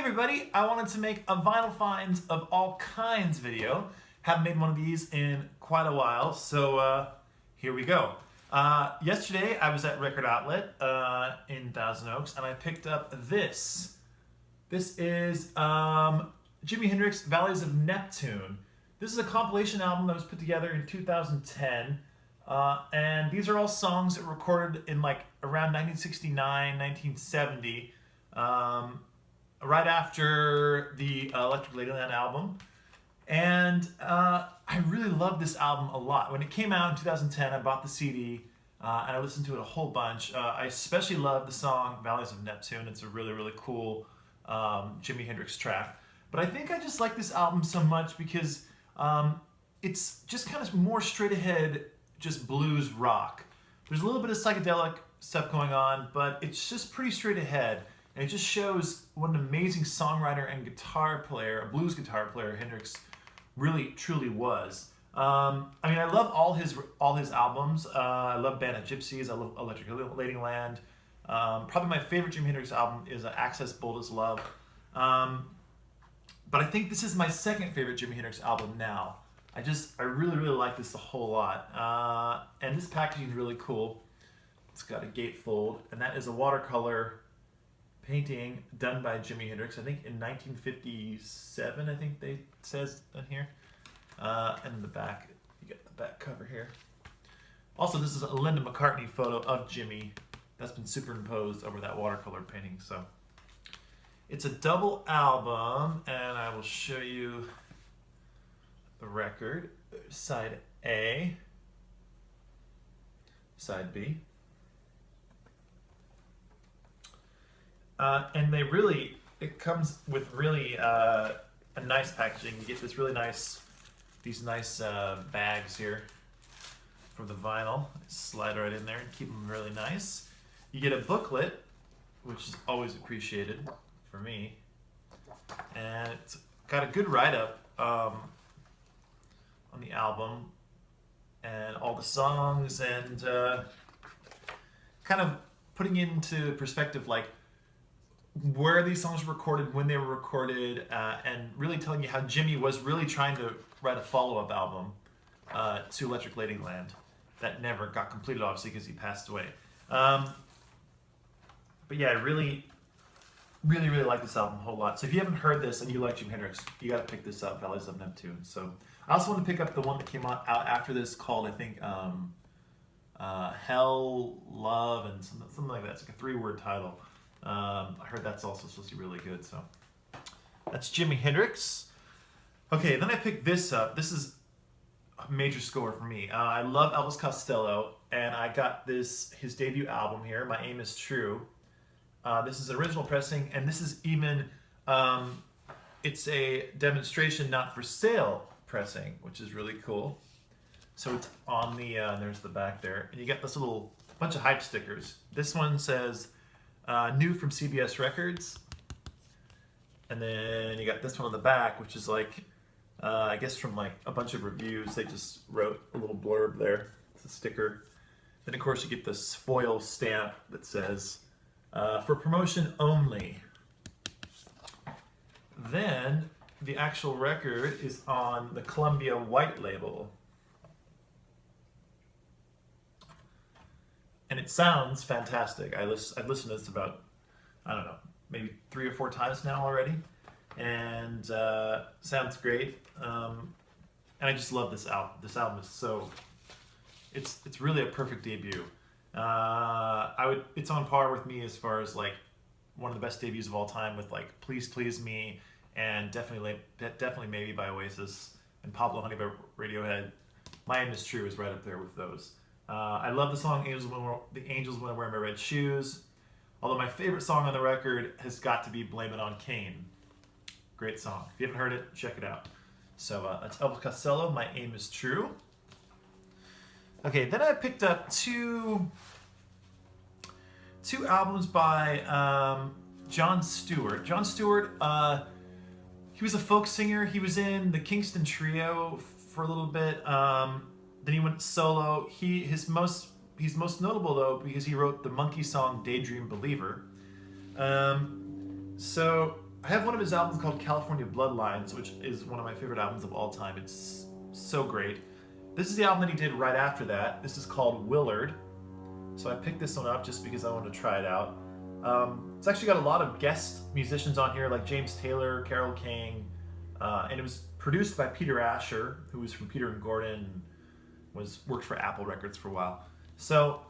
everybody, I wanted to make a vinyl finds of all kinds video. Haven't made one of these in quite a while, so here we go. Yesterday I was at Record Outlet in Thousand Oaks and I picked up this. This is Jimi Hendrix Valleys of Neptune. This is a compilation album that was put together in 2010. And these are all songs that were recorded in like around 1969, 1970. Right after the Electric Ladyland album. And I really love this album a lot. When it came out in 2010, I bought the CD and I listened to it a whole bunch. I especially love the song Valleys of Neptune. It's a really, really cool Jimi Hendrix track. But I think I just like this album so much because it's just kind of more straight ahead, just blues rock. There's a little bit of psychedelic stuff going on, but it's just pretty straight ahead. And it just shows what an amazing songwriter and guitar player, a blues guitar player, Hendrix really, truly was. I mean, I love all his albums. I love Band of Gypsies. I love Electric Ladyland. Probably my favorite Jimi Hendrix album is Access Bold as Love. But I think this is my second favorite Jimi Hendrix album now. I really, really like this a whole lot. And this packaging is really cool. It's got a gatefold, and that is a watercolor painting done by Jimi Hendrix, I think in 1957, I think they says on here. And in the back, you get the back cover here. Also, this is a Linda McCartney photo of Jimi that's been superimposed over that watercolor painting. So it's a double album, and I will show you the record. Side A, side B. And it comes with really a nice packaging. You get this really nice, these nice bags here for the vinyl. Slide right in there and keep them really nice. You get a booklet, which is always appreciated for me. And it's got a good write-up on the album and all the songs, and kind of putting into perspective like where these songs were recorded, when they were recorded, and really telling you how Jimi was really trying to write a follow-up album to Electric Ladyland that never got completed, obviously, because he passed away. But yeah, I really, really, really like this album a whole lot. So if you haven't heard this and you like Jimi Hendrix, you got to pick this up, Valleys of Neptune. So I also want to pick up the one that came out after this called, I think, Hell, Love, and something like that. It's like a 3-word title. I heard that's also supposed to be really good, so that's Jimi Hendrix. Okay, then I picked this up. This is a major score for me. I love Elvis Costello, and I got his debut album here, My Aim Is True. This is an original pressing, and this is even, it's a demonstration not for sale pressing, which is really cool. So it's on the, there's the back there, and you get this little bunch of hype stickers. This one says, new from CBS Records, and then you got this one on the back, which is like, I guess from like a bunch of reviews. They just wrote a little blurb there. It's a sticker. Then of course you get this foil stamp that says, for promotion only. Then the actual record is on the Columbia White label. And it sounds fantastic. I've listened to this about, I don't know, maybe 3 or 4 times now already. And sounds great. And I just love this album. This album is so, it's really a perfect debut. It's on par with me as far as like one of the best debuts of all time with like Please Please Me and definitely Maybe by Oasis and Pablo Honey by Radiohead. My Aim Is True is right up there with those. I love the song The Angels Wanna Wear My Red Shoes, although my favorite song on the record has got to be Blame It on Cain. Great song. If you haven't heard it, check it out. So that's Elvis Costello, My Aim Is True. Okay, then I picked up two albums by Jon Stewart. Jon Stewart, he was a folk singer. He was in the Kingston Trio for a little bit. Then he went solo. He's most notable though because he wrote the Monkey song "Daydream Believer." So I have one of his albums called California Bloodlines, which is one of my favorite albums of all time. It's so great. This is the album that he did right after that. This is called Willard. So I picked this one up just because I wanted to try it out. It's actually got a lot of guest musicians on here, like James Taylor, Carole King, and it was produced by Peter Asher, who was from Peter and Gordon, and worked for Apple Records for a while. So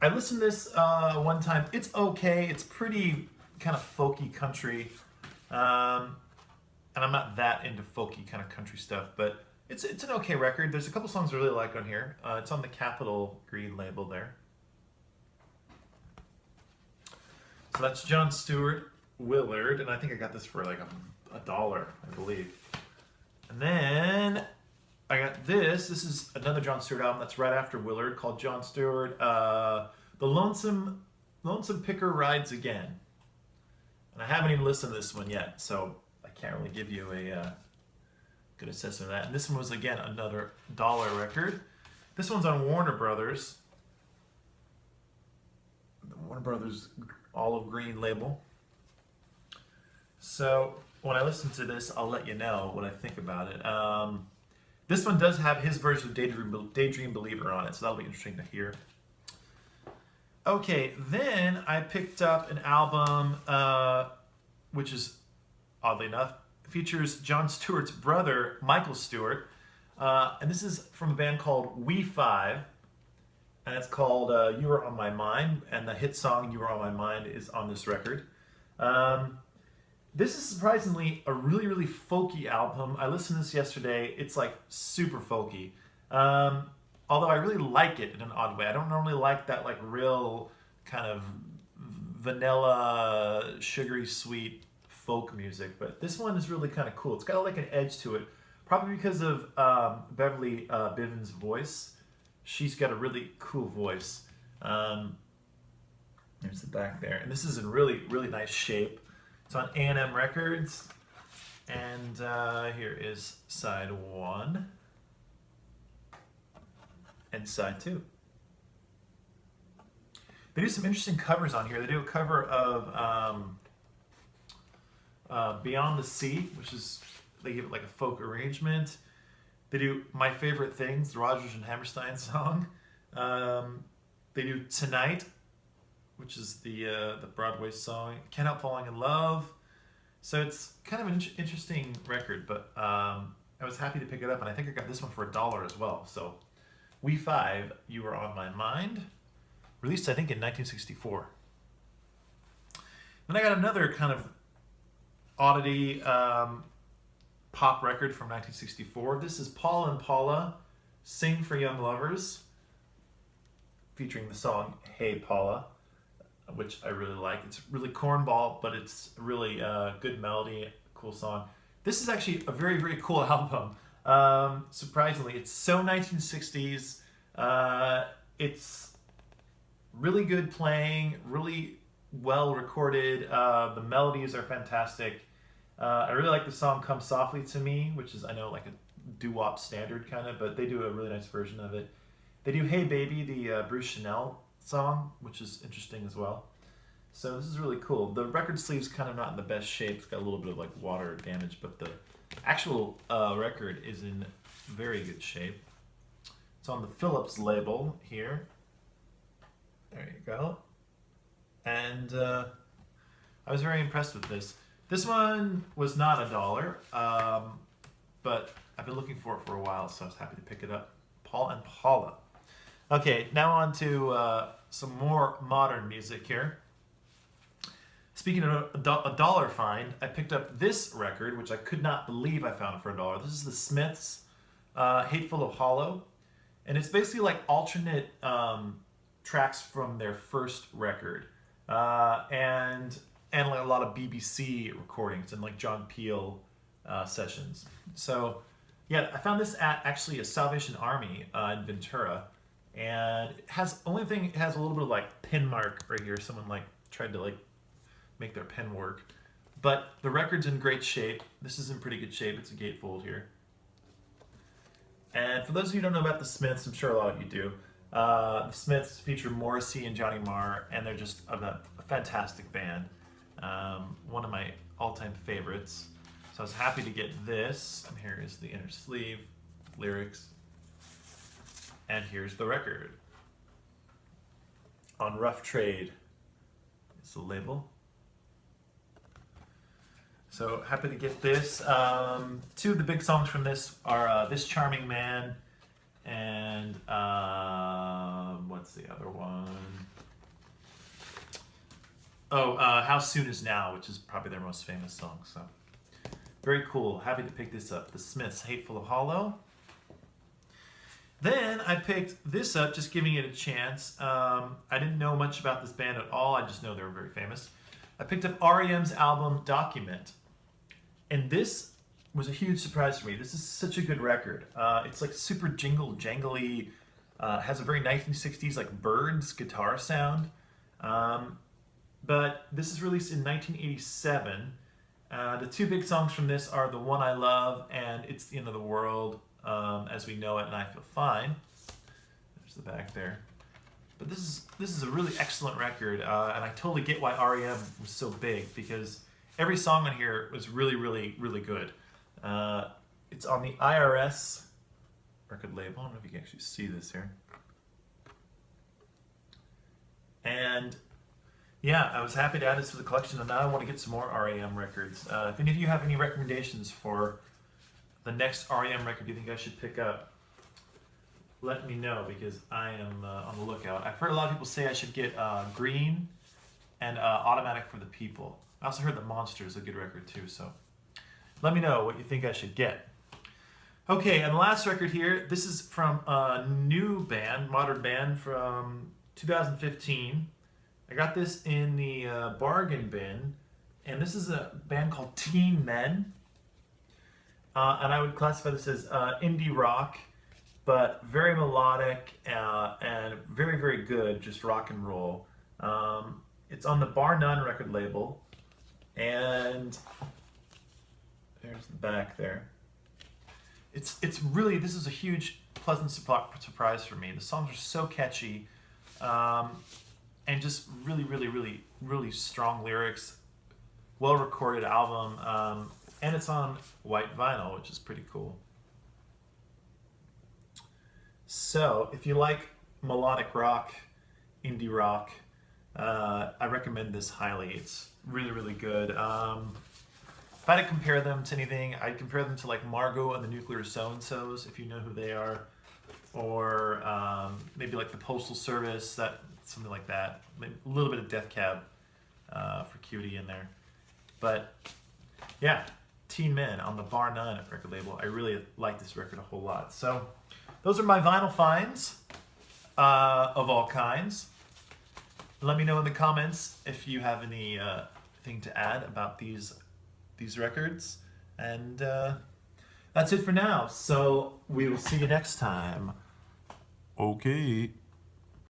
I listened to this one time. It's okay. It's pretty kind of folky country, and I'm not that into folky kind of country stuff, but it's an okay record. There's a couple songs I really like on here. It's on the Capitol Green label there. So that's Jon Stewart, Willard, and I think I got this for like $1, I believe. And then I got this. This is another Jon Stewart album that's right after Willard, called Jon Stewart, The Lonesome Picker Rides Again. And I haven't even listened to this one yet, so I can't really give you a good assessment of that. And this one was, again, another $1 record. This one's on Warner Brothers. The Warner Brothers olive green label. So when I listen to this, I'll let you know what I think about it. This one does have his version of Daydream Believer on it, so that'll be interesting to hear. Okay, then I picked up an album, which is, oddly enough, features Jon Stewart's brother, Michael Stewart. And this is from a band called We Five. And it's called You Were On My Mind. And the hit song You Were On My Mind is on this record. This is surprisingly a really, really folky album. I listened to this yesterday. It's like super folky. Although I really like it in an odd way. I don't normally like that like real kind of vanilla, sugary sweet folk music, but this one is really kind of cool. It's got like an edge to it, probably because of Beverly Bivens' voice. She's got a really cool voice. There's the back there, and this is in really, really nice shape. It's on A&M Records, and here is side 1 and side 2. They do some interesting covers on here. They do a cover of Beyond the Sea, which is, they give it like a folk arrangement. They do My Favorite Things, the Rodgers and Hammerstein song. They do Tonight, which is the Broadway song. Can't Help Falling in Love. So it's kind of an interesting record, but I was happy to pick it up, and I think I got this one for $1 as well. So We Five, You Were On My Mind, released I think in 1964. Then I got another kind of oddity pop record from 1964. This is Paul and Paula, Sing for Young Lovers, featuring the song Hey Paula, which I really like. It's really cornball, but it's really good melody, cool song. This is actually a very, very cool album. Surprisingly, it's so 1960s. It's really good playing, really well recorded. The melodies are fantastic. I really like the song Come Softly to Me, which is, I know, like a doo-wop standard kind of, but they do a really nice version of it. They do Hey Baby, the Bruce Chanel song, which is interesting as well. So this is really cool. The record sleeve's kind of not in the best shape. It's got a little bit of like water damage, but the actual record is in very good shape. It's on the Philips label here. There you go. And I was very impressed with this. This one was not $1, but I've been looking for it for a while, so I was happy to pick it up. Paul and Paula. Okay, now on to some more modern music here. Speaking of a dollar find, I picked up this record, which I could not believe I found for $1. This is the Smiths' Hateful of Hollow, and it's basically like alternate tracks from their first record, and like a lot of BBC recordings and like John Peel sessions. So yeah, I found this at actually a Salvation Army in Ventura, and it has a little bit of like pin mark right here. Someone like tried to like make their pen work, but the record's in great shape. This is in pretty good shape. It's a gatefold here. And for those of you who don't know about the Smiths, I'm sure a lot of you do. The Smiths feature Morrissey and Johnny Marr, and they're just a fantastic band. One of my all-time favorites. So I was happy to get this. And here is the inner sleeve, lyrics, and here's the record. On Rough Trade is the label. So happy to get this. Two of the big songs from this are This Charming Man and what's the other one? Oh, How Soon Is Now, which is probably their most famous song. So very cool. Happy to pick this up. The Smiths, Hateful of Hollow. Then I picked this up, just giving it a chance. I didn't know much about this band at all. I just know they were very famous. I picked up REM's album Document. And this was a huge surprise for me. This is such a good record. It's like super jangly, has a very 1960s like Byrds guitar sound. But this is released in 1987. The two big songs from this are The One I Love and It's the End of the World as We Know It and I Feel Fine. There's the back there. But this is a really excellent record, and I totally get why REM was so big, because every song on here was really, really, really good. It's on the IRS record label. I don't know if you can actually see this here. And yeah, I was happy to add this to the collection, and now I want to get some more REM records. If any of you have any recommendations for the next REM record you think I should pick up, let me know, because I am on the lookout. I've heard a lot of people say I should get Green and Automatic for the People. I also heard that Monster is a good record too, so let me know what you think I should get. Okay, and the last record here, this is from a new band, modern band from 2015. I got this in the bargain bin, and this is a band called Teen Men. And I would classify this as indie rock, but very melodic and very, very good, just rock and roll. It's on the Bar None record label, and there's the back there. It's really, this is a huge, pleasant surprise for me. The songs are so catchy, and just really, really, really, really strong lyrics, well-recorded album, and it's on white vinyl, which is pretty cool. So, if you like melodic rock, indie rock, I recommend this highly. It's really, really good. If I had to compare them to anything, I'd compare them to like Margot and the Nuclear So-and-Sos, if you know who they are, or maybe like the Postal Service, something like that. Maybe a little bit of Death Cab for Cutie in there. But yeah, Teen Men on the Bar None record label. I really like this record a whole lot. So those are my vinyl finds of all kinds. Let me know in the comments if you have any thing to add about these records. And that's it for now. So we will see you next time. Okay.